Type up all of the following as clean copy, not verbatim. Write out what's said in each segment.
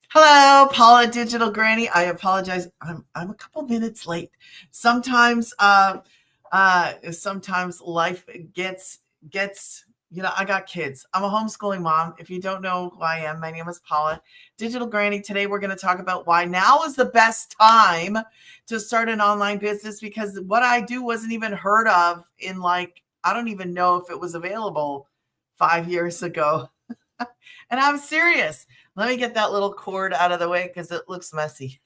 Hello, Paula Digital Granny. I apologize. I'm a couple minutes late. Sometimes sometimes life gets I got kids. I'm a homeschooling mom. If you don't know who I am, my name is Paula Digital Granny. Today we're going to talk about why now is the best time to start an online business, because what I do wasn't even heard of in, like, I don't even know if it was available 5 years ago. And I'm serious. Let me get that little cord out of the way because it looks messy.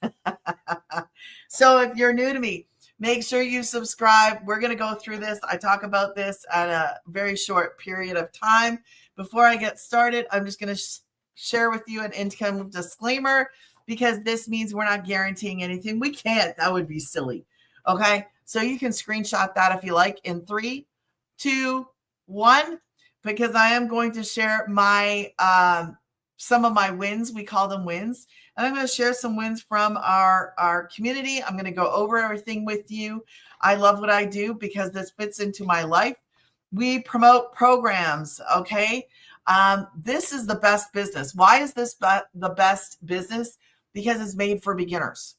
So if you're new to me, make sure you subscribe. We're going to go through this. I talk about this at a very short period of time. Before I get started, I'm just going to share with you an income disclaimer, because this means we're not guaranteeing anything. We can't. That would be silly. Okay. So you can screenshot that if you like in 3, 2, 1, because I am going to share my some of my wins. We call them wins. And I'm going to share some wins from our community. I'm going to go over everything with you. I love what I do because this fits into my life. We promote programs, okay? This is the best business. Why is this the best business? Because it's made for beginners.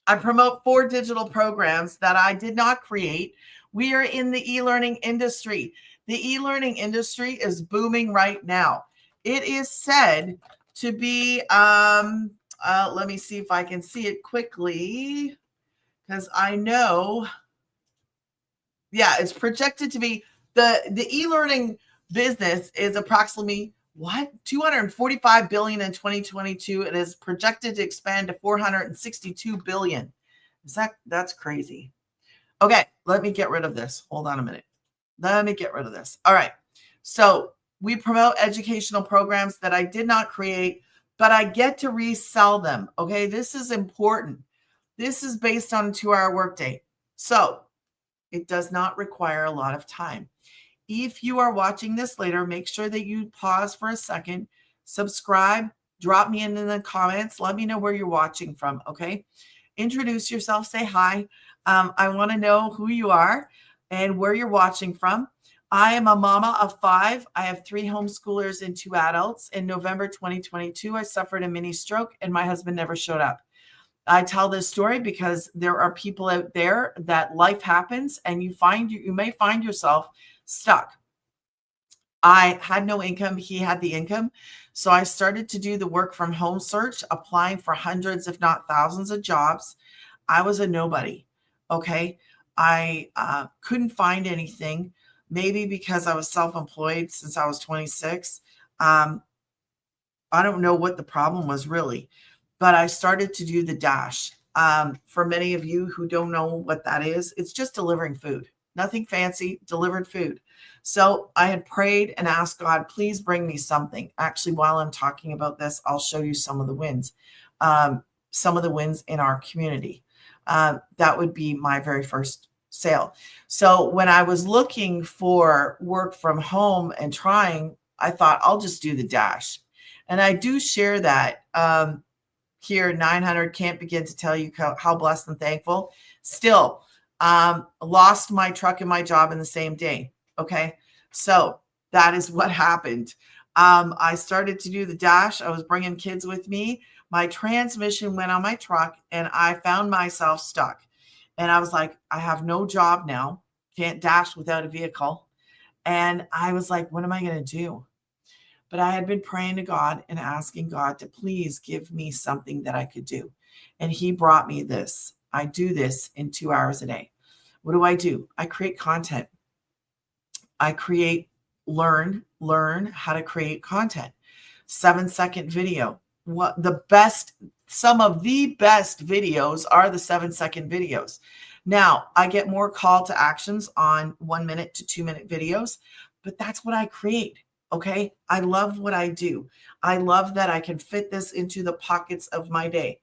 I promote 4 digital programs that I did not create. We are in the e-learning industry. The e-learning industry is booming right now. It is said to be, let me see if I can see it quickly, because I know, yeah, it's projected to be, the e-learning business is approximately, what, 245 billion in 2022. It is projected to expand to 462 billion. That's crazy. Okay, let me get rid of this. Hold on a minute. Let me get rid of this. All right. So we promote educational programs that I did not create, but I get to resell them. Okay, this is important. This is based on a 2-hour workday. So it does not require a lot of time. If you are watching this later, make sure that you pause for a second, subscribe, drop me in the comments. Let me know where you're watching from, okay? Introduce yourself, say hi. I want to know who you are and where you're watching from. I am a mama of 5. I have 3 homeschoolers and 2 adults. In November 2022, I suffered a mini stroke and my husband never showed up. I tell this story because there are people out there that life happens and you may find yourself stuck. I had no income. He had the income. So I started to do the work from home search, applying for hundreds, if not thousands of jobs. I was a nobody. Okay. I couldn't find anything, maybe because I was self-employed since I was 26. I don't know what the problem was really, but I started to do the dash. For many of you who don't know what that is, it's just delivering food, nothing fancy, delivered food. So I had prayed and asked God, please bring me something. Actually, while I'm talking about this, I'll show you some of the wins, some of the wins in our community. That would be my very first sale. So when I was looking for work from home and trying, I thought I'll just do the dash. And I do share that here. 900, can't begin to tell you how blessed and thankful. Still, lost my truck and my job in the same day. Okay. So that is what happened. I started to do the dash. I was bringing kids with me. My transmission went on my truck and I found myself stuck. And I was like, I have no job now. Can't dash without a vehicle. And I was like, what am I going to do? But I had been praying to God and asking God to please give me something that I could do. And he brought me this. I do this in 2 hours a day. What do? I create content. I learn how to create content. 7-second video. Some of the best videos are the 7-second videos. Now, I get more call to actions on 1-minute to 2-minute videos, but that's what I create. Okay. I love what I do. I love that I can fit this into the pockets of my day.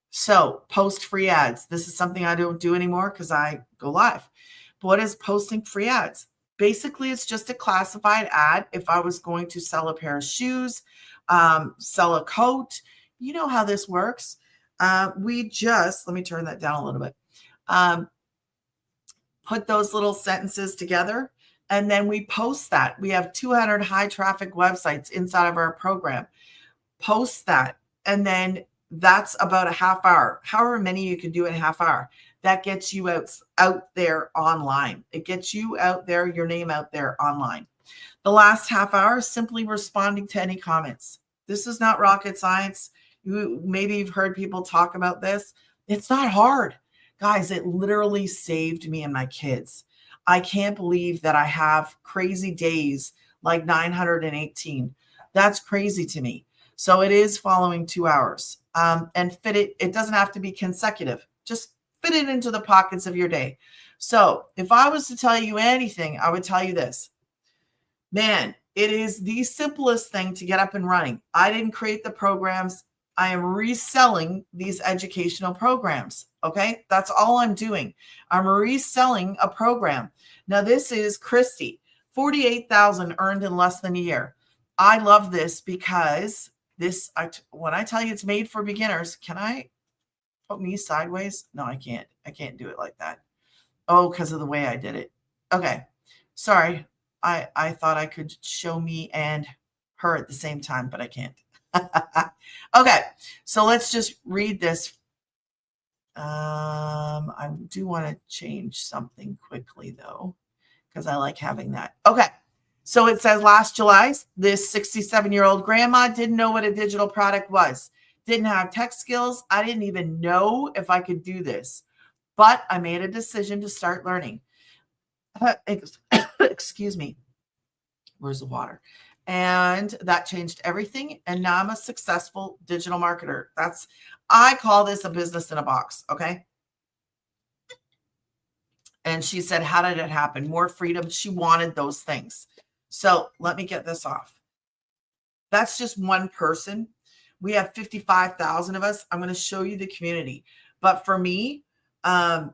So post free ads. This is something I don't do anymore because I go live. But what is posting free ads? Basically, it's just a classified ad. If I was going to sell a pair of shoes, sell a coat, you know how this works. Let me turn that down a little bit. Put those little sentences together. And then we post that. We have 200 high traffic websites inside of our program. post that. And then that's about a half hour, however many you can do in a half hour. That gets you out there online. It gets you out there, your name out there online. The last half hour is simply responding to any comments. This is not rocket science. Maybe you've heard people talk about this. It's not hard. Guys, it literally saved me and my kids. I can't believe that I have crazy days like 918. That's crazy to me. So it is following 2 hours. And fit it. It doesn't have to be consecutive. Just fit it into the pockets of your day. So if I was to tell you anything, I would tell you this. Man, it is the simplest thing to get up and running. I didn't create the programs. I am reselling these educational programs. Okay. That's all I'm doing. I'm reselling a program. Now this is Christy, 48,000 earned in less than a year. I love this because when I tell you it's made for beginners, can I put me sideways? No, I can't. I can't do it like that. Oh, because of the way I did it. Okay. Sorry. I thought I could show me and her at the same time, but I can't. Okay. So let's just read this. I do want to change something quickly though, because I like having that. Okay. So it says last July, this 67-year-old grandma didn't know what a digital product was, didn't have tech skills. I didn't even know if I could do this, but I made a decision to start learning. Excuse me. Where's the water? And that changed everything. And now I'm a successful digital marketer. I call this a business in a box. Okay. And she said, how did it happen? More freedom. She wanted those things. So let me get this off. That's just one person. We have 55,000 of us. I'm going to show you the community. But for me, I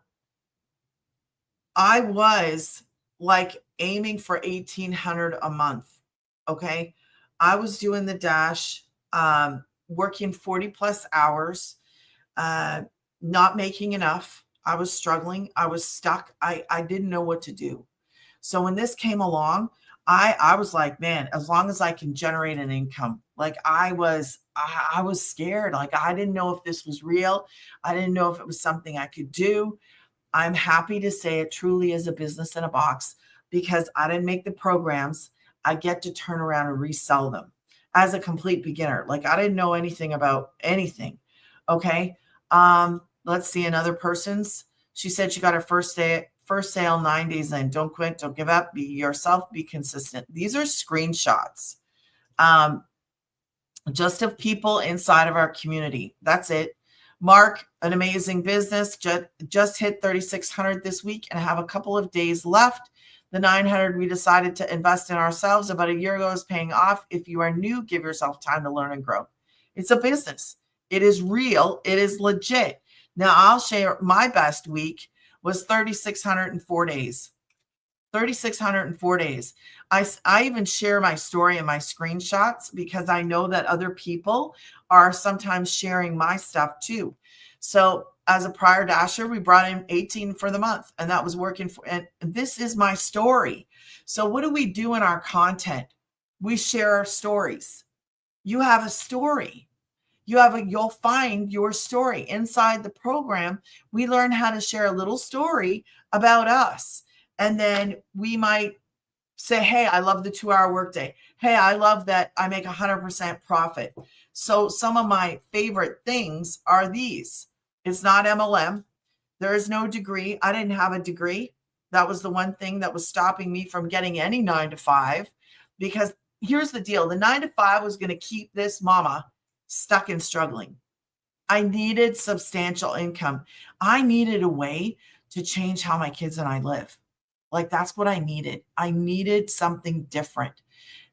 was like aiming for 1,800 a month. Okay. I was doing the dash, working 40 plus hours, not making enough. I was struggling. I was stuck. I didn't know what to do. So when this came along, I was like, man, as long as I can generate an income, like I was scared. Like I didn't know if this was real. I didn't know if it was something I could do. I'm happy to say it truly is a business in a box because I didn't make the programs. I get to turn around and resell them as a complete beginner. Like I didn't know anything about anything. Okay. Let's see another person's. She said she got her first sale 9 days in. Don't quit. Don't give up. Be yourself. Be consistent. These are screenshots just of people inside of our community. That's it. Mark, an amazing business. Just hit 3,600 this week and have a couple of days left. The 900 we decided to invest in ourselves about a year ago is paying off. If you are new, give yourself time to learn and grow. It's a business. It is real. It is legit. Now I'll share my best week was 3,604 days. 3,604 days. I even share my story and my screenshots because I know that other people are sometimes sharing my stuff too. So as a prior dasher, we brought in 18 for the month and that was working for, and this is my story. So what do we do in our content? We share our stories. You have a story. You'll find your story inside the program. We learn how to share a little story about us. And then we might say, hey, I love the 2-hour workday. Hey, I love that I make 100% profit. So some of my favorite things are these. It's not MLM. There is no degree. I didn't have a degree. That was the one thing that was stopping me from getting any 9 to 5, because here's the deal. The 9 to 5 was going to keep this mama stuck and struggling. I needed substantial income. I needed a way to change how my kids and I live. Like that's what I needed. I needed something different.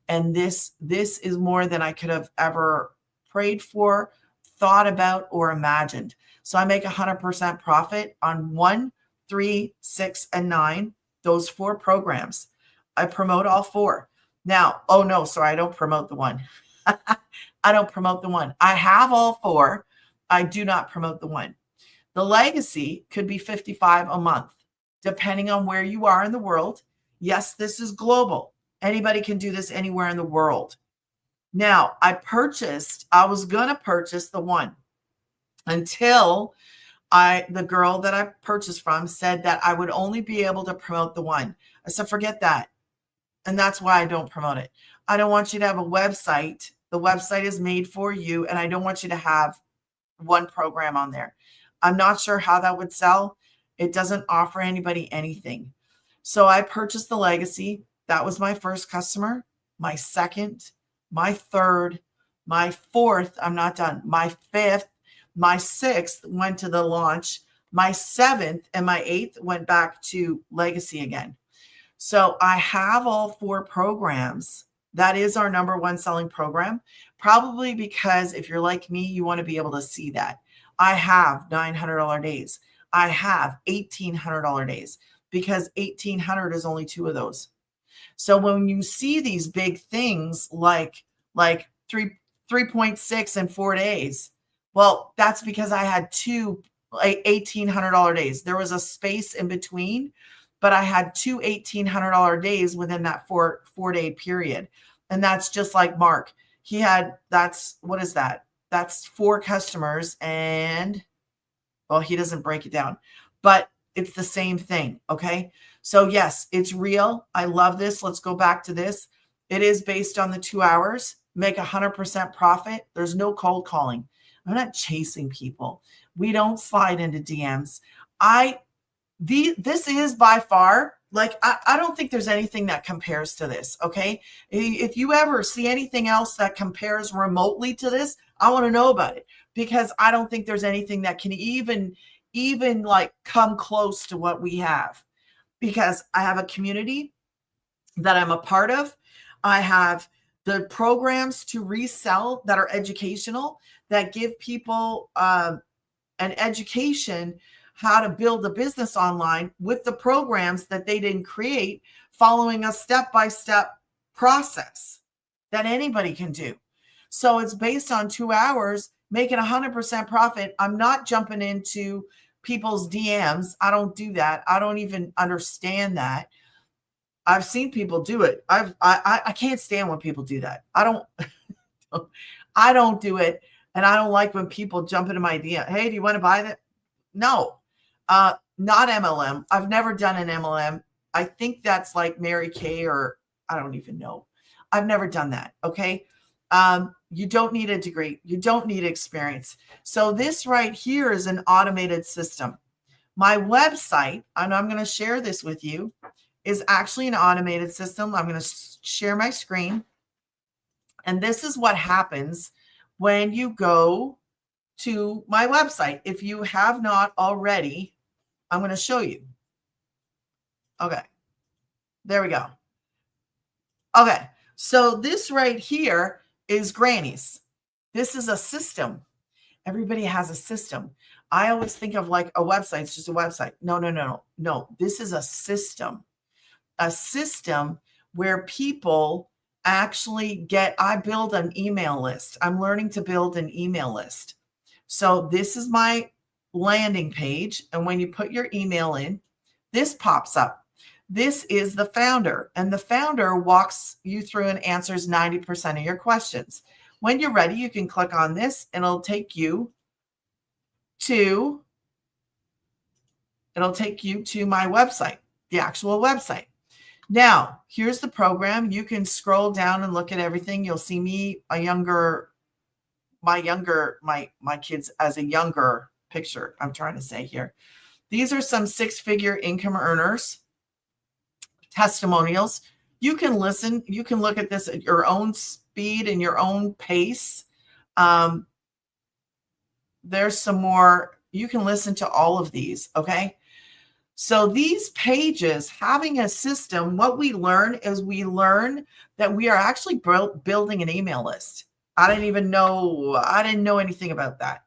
And this is more than I could have ever prayed for, thought about, or imagined. So I make 100% profit on 1, 3, 6, and 9, those 4 programs. I promote all 4. Now, oh no, sorry, I don't promote the 1. I don't promote the 1. I have all 4. I do not promote the 1. The legacy could be 55 a month, depending on where you are in the world. Yes, this is global. Anybody can do this anywhere in the world. Now, I was going to purchase the one until the girl that I purchased from said that I would only be able to promote the one. I said, forget that. And that's why I don't promote it. I don't want you to have a website. The website is made for you, and I don't want you to have one program on there. I'm not sure how that would sell. It doesn't offer anybody anything. So I purchased the Legacy. That was my first customer, my second, my third, my fourth. I'm not done. My fifth, my sixth went to the launch. My seventh and my eighth went back to Legacy again. So I have all 4 programs. That is our number one selling program, probably because if you're like me, you want to be able to see that. I have $900 days. I have $1,800 days because 1,800 is only 2 of those. So when you see these big things like 3.6 in 4 days, well, that's because I had 2 $1,800 days. There was a space in between, but I had 2 $1,800 days within that 4-day period. And that's just like Mark. What is that? That's 4 customers and, well, he doesn't break it down, but it's the same thing. Okay. So yes, it's real. I love this. Let's go back to this. It is based on the 2 hours, make 100% profit. There's no cold calling. I'm not chasing people. We don't slide into DMs. This is by far, like, I don't think there's anything that compares to this. Okay. If you ever see anything else that compares remotely to this, I want to know about it, because I don't think there's anything that can even like come close to what we have, because I have a community that I'm a part of. I have the programs to resell that are educational, that give people an education how to build a business online with the programs that they didn't create, following a step-by-step process that anybody can do. So it's based on 2 hours, making 100% profit. I'm not jumping into people's DMs. I don't do that. I don't even understand that. I've seen people do it. I can't stand when people do that. I don't do it. And I don't like when people jump into my DM. Hey, do you want to buy that? No, not MLM. I've never done an MLM. I think that's like Mary Kay, or I don't even know. I've never done that. Okay. You don't need a degree. You don't need experience. So this right here is an automated system. My website, and I'm going to share this with you, is actually an automated system. I'm going to share my screen. And this is what happens when you go to my website. If you have not already, I'm going to show you. Okay. There we go. Okay. So this right here is Granny's. This is a system. Everybody has a system. I always think of like a website. It's just a website. No. This is a system. A system where people actually I build an email list. I'm learning to build an email list. So this is my landing page. And when you put your email in, this pops up. This is the founder, and the founder walks you through and answers 90% of your questions. When you're ready, you can click on this and it'll take you to my website, the actual website. Now, here's the program. You can scroll down and look at everything. You'll see me, my kids as a younger picture, I'm trying to say here. These are some 6-figure income earners, testimonials. You can listen. You can look at this at your own speed and your own pace. There's some more. You can listen to all of these, okay? So these pages, having a system, what we learn that we are actually building an email list. I didn't know anything about that.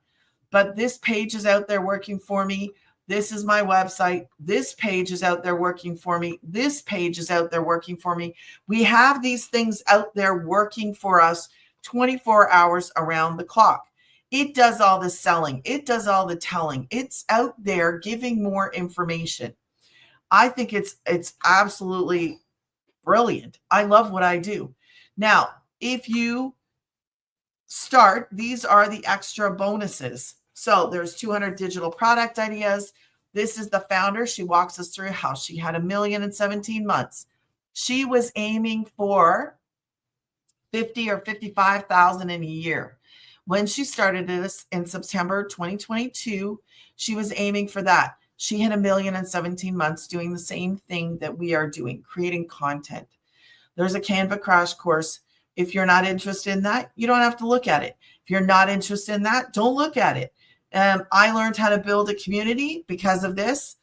But this page is out there working for me. This is my website. This page is out there working for me. This page is out there working for me. We have these things out there working for us 24 hours around the clock. It does all the selling. It does all the telling. It's out there giving more information. I think it's absolutely brilliant. I love what I do. Now, if you start, these are the extra bonuses. So there's 200 digital product ideas. This is the founder. She walks us through how she had 1,000,000 in 17 months. She was aiming for 50 or 55,000 in a year. When she started this in September 2022, she was aiming for that. She hit 1,000,000 in 17 months doing the same thing that we are doing, creating content. There's a Canva crash course. If you're not interested in that, you don't have to look at it. If you're not interested in that, don't look at it. I learned how to build a community because of this.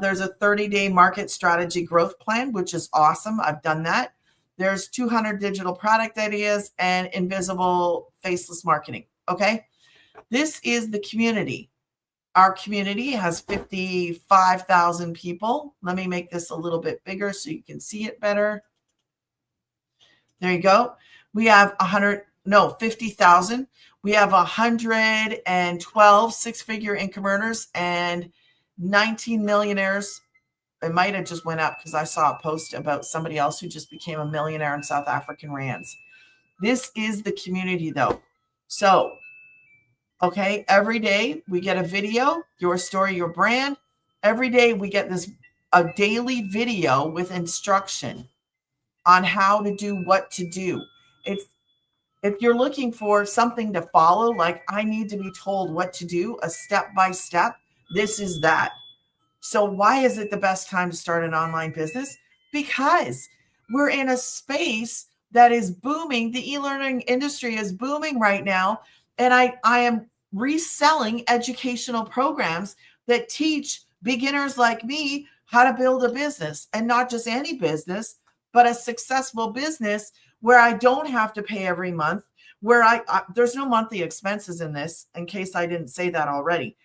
There's a 30-day market strategy growth plan, which is awesome. I've done that. There's 200 digital product ideas and invisible faceless marketing. Okay. This is the community. Our community has 55,000 people. Let me make this a little bit bigger so you can see it better. There you go. We have 50,000. We have 112 six-figure income earners and 19 millionaires. It might have just went up because I saw a post about somebody else who just became a millionaire in South African rands. This is the community though. So, okay, every day we get a video, your story, your brand. Every day we get a daily video with instruction on how to do what to do. If you're looking for something to follow, like I need to be told what to do, a step-by-step, this is that. So why is it the best time to start an online business? Because we're in a space that is booming. The e-learning industry is booming right now. And I am reselling educational programs that teach beginners like me how to build a business, and not just any business, but a successful business where I don't have to pay every month, where there's no monthly expenses in this, in case I didn't say that already.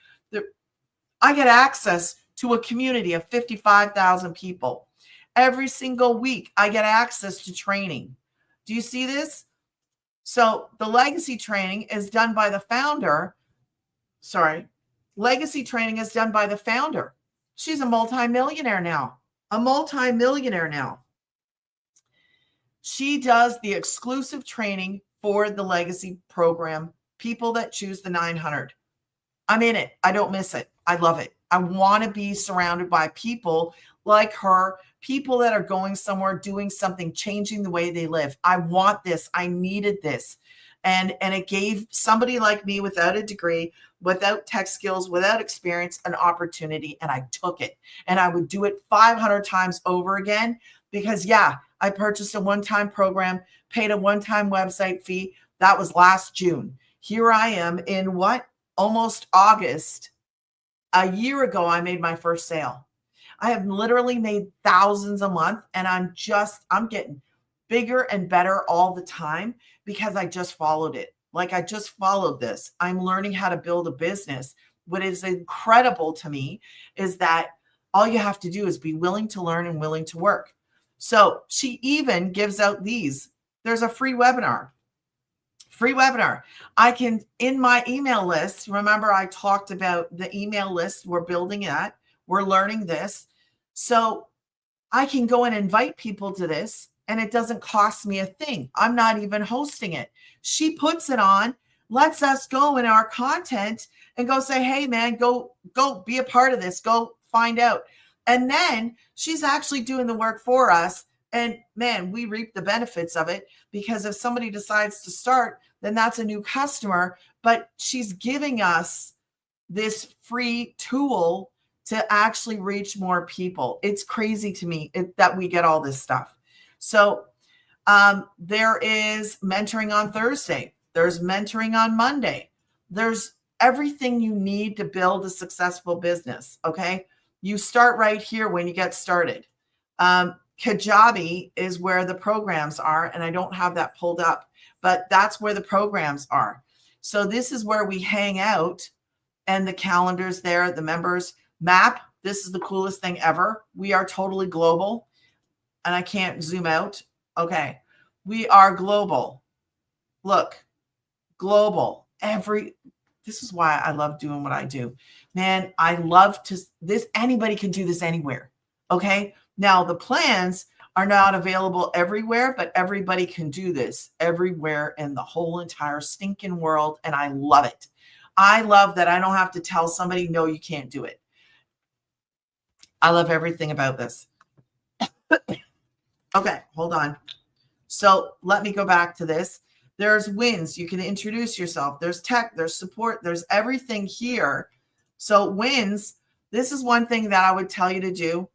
I get access to a community of 55,000 people. Every single week, I get access to training. Do you see this? So the legacy training is done by the founder. Legacy training is done by the founder. She's a multimillionaire now. She does the exclusive training for the legacy program, people that choose the 900. I'm in it. I don't miss it. I love it. I want to be surrounded by people like her, people that are going somewhere, doing something, changing the way they live. I want this. I needed this. And it gave somebody like me without a degree, without tech skills, without experience, an opportunity. And I took it. And I would do it 500 times over again because, yeah, I purchased a one-time program, paid a one-time website fee. That was last June. Here I am in almost August. A year ago, I made my first sale. I have literally made thousands a month, and I'm getting bigger and better all the time because I just followed it. Like I just followed this. I'm learning how to build a business. What is incredible to me is that all you have to do is be willing to learn and willing to work. So she even gives out these. There's a free webinar. I can, in my email list, remember I talked about the email list, we're building that, we're learning this. So I can go and invite people to this and it doesn't cost me a thing. I'm not even hosting it. She puts it on, lets us go in our content and go say, hey man, go be a part of this, go find out. And then she's actually doing the work for us. And man, we reap the benefits of it because if somebody decides to start, then that's a new customer, but she's giving us this free tool to actually reach more people. It's crazy to me that we get all this stuff. So there is mentoring on Thursday. There's mentoring on Monday. There's everything you need to build a successful business. Okay. You start right here when you get started. Kajabi is where the programs are, and I don't have that pulled up, but that's where the programs are. So this is where we hang out, and the calendar's there, the members map. This is the coolest thing ever. We are totally global, and I can't zoom out. Okay. We are global. Look, global. This is why I love doing what I do. Man, I love this. Anybody can do this anywhere. Okay. Now the plans are not available everywhere, but everybody can do this everywhere in the whole entire stinking world. And I love it. I love that I don't have to tell somebody, no, you can't do it. I love everything about this. Okay, hold on. So let me go back to this. There's wins. You can introduce yourself. There's tech, there's support, there's everything here. So wins, this is one thing that I would tell you to do.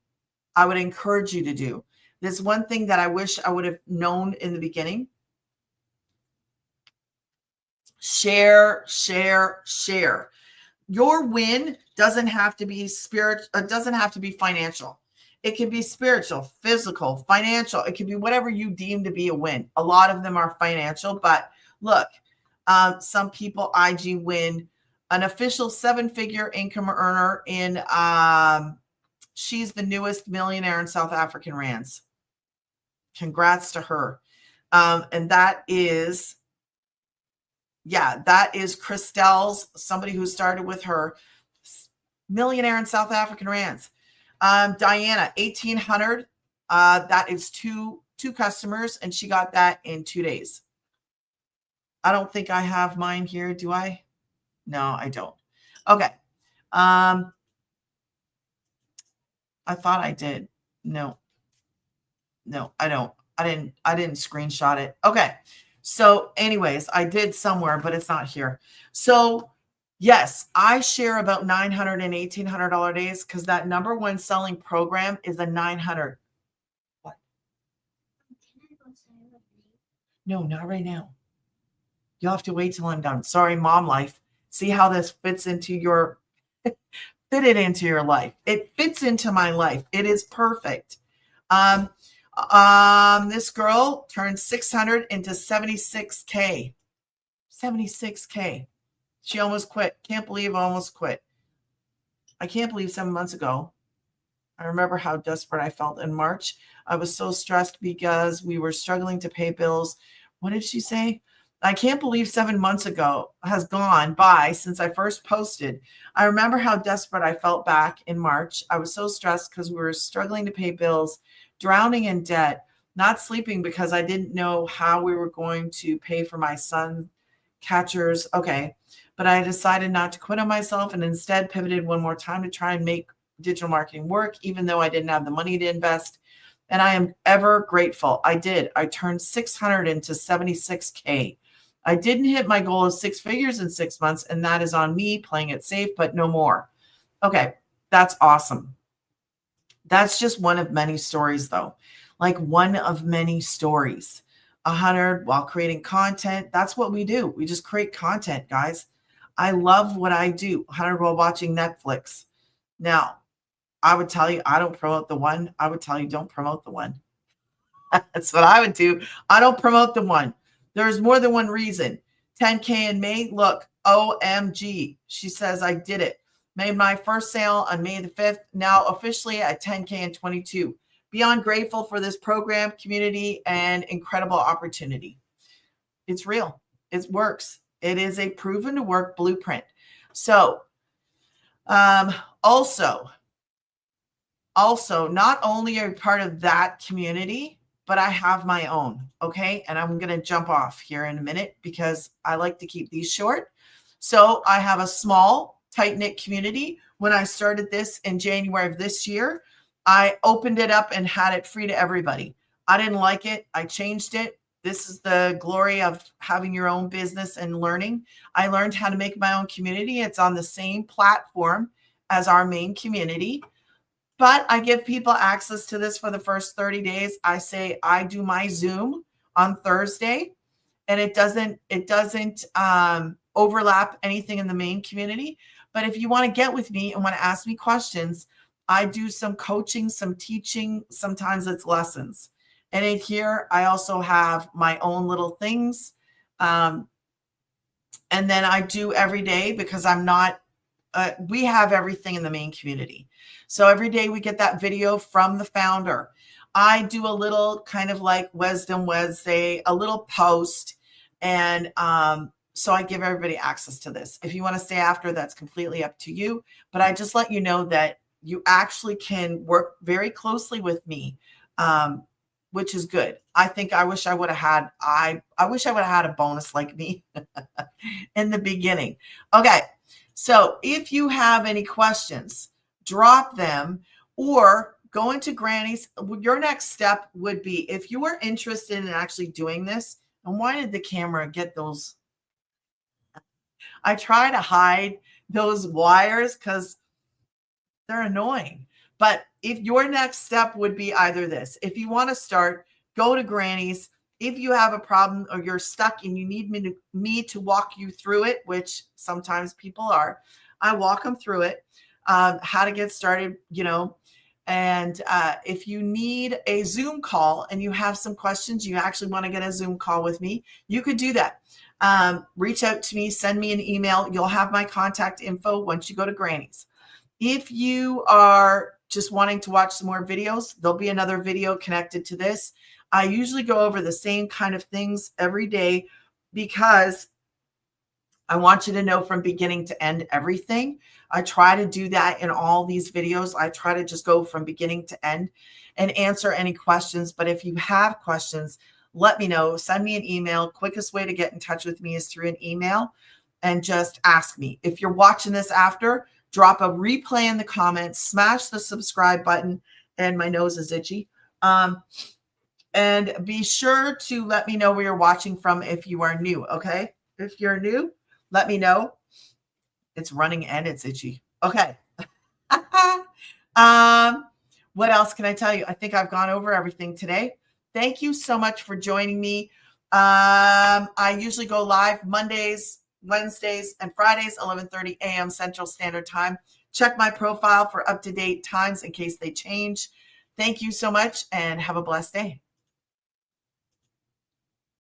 I would encourage you to do. This one thing that I wish I would have known in the beginning. Share, share, share. Your win doesn't have to be it doesn't have to be financial. It can be spiritual, physical, financial. It can be whatever you deem to be a win. A lot of them are financial, but look, some people IG win an official 7-figure income earner in, she's the newest millionaire in South African rands. Congrats to her. And that is, that is Christelle's, somebody who started with her, millionaire in South African rands. Diana, 1,800. That is two customers, and she got that in 2 days. I don't think I have mine here. Do I? No, I don't. Okay. I thought I did. No, I don't. I didn't screenshot it. Okay. So anyways, I did somewhere, but it's not here. So yes, I share about $900 and $1,800 days because that number one selling program is a 900. What? No, not right now. You'll have to wait till I'm done. Sorry, mom life. See how this fits into your, fit it into your life. It fits into my life. It is perfect. This girl turned 600 into 76K. 76K. She almost quit. Can't believe I almost quit. I can't believe 7 months ago. I remember how desperate I felt in March. I was so stressed because we were struggling to pay bills. What did she say? I can't believe 7 months ago has gone by since I first posted. I remember how desperate I felt back in March. I was so stressed because we were struggling to pay bills, drowning in debt, not sleeping because I didn't know how we were going to pay for my son catchers. Okay. But I decided not to quit on myself and instead pivoted one more time to try and make digital marketing work, even though I didn't have the money to invest. And I am ever grateful. I did. I turned 600 into 76K. I didn't hit my goal of 6 figures in 6 months, and that is on me playing it safe, but no more. Okay, that's awesome. That's just one of many stories, though. Like one of many stories. 100 while creating content. That's what we do. We just create content, guys. I love what I do. 100 while watching Netflix. Now, I would tell you, I don't promote the one. I would tell you, don't promote the one. That's what I would do. I don't promote the one. There's more than one reason. 10K in May. Look, OMG. She says, I did it. Made my first sale on May the 5th. Now officially at 10K in 22. Beyond grateful for this program, community, and incredible opportunity. It's real. It works. It is a proven to work blueprint. So also, not only are you part of that community, but I have my own. Okay. And I'm going to jump off here in a minute because I like to keep these short. So I have a small, tight-knit community. When I started this in January of this year, I opened it up and had it free to everybody. I didn't like it. I changed it. This is the glory of having your own business and learning. I learned how to make my own community. It's on the same platform as our main community. But I give people access to this for the first 30 days. I say I do my Zoom on Thursday, and it doesn't overlap anything in the main community. But if you want to get with me and want to ask me questions, I do some coaching, some teaching. Sometimes it's lessons. And in here, I also have my own little things. And then I do every day because I'm not, we have everything in the main community. So every day we get that video from the founder. I do a little kind of like Wisdom Wednesday, a little post. And so I give everybody access to this. If you want to stay after, that's completely up to you. But I just let you know that you actually can work very closely with me which is good. I wish I would have had, I wish I would have had a bonus like me in the beginning. Okay. So if you have any questions, drop them or go into Granny's. Your next step would be, if you are interested in actually doing this, and why did the camera get those? I try to hide those wires because they're annoying. But if your next step would be either this, if you want to start, go to Granny's. If you have a problem or you're stuck and you need me to walk you through it, which sometimes people are, I walk them through it, how to get started, and if you need a Zoom call and you have some questions, you actually want to get a Zoom call with me, you could do that. Reach out to me, send me an email. You'll have my contact info once you go to Granny's. If you are just wanting to watch some more videos, there'll be another video connected to this. I usually go over the same kind of things every day because I want you to know from beginning to end everything. I try to do that in all these videos. I try to just go from beginning to end and answer any questions. But if you have questions, let me know. Send me an email. Quickest way to get in touch with me is through an email and just ask me. If you're watching this after, drop a replay in the comments, smash the subscribe button, and my nose is itchy. And be sure to let me know where you're watching from if you are new, okay? If you're new, let me know. It's running and it's itchy. Okay. What else can I tell you? I think I've gone over everything today. Thank you so much for joining me. I usually go live Mondays, Wednesdays, and Fridays, 11:30 a.m. Central Standard Time. Check my profile for up-to-date times in case they change. Thank you so much and have a blessed day.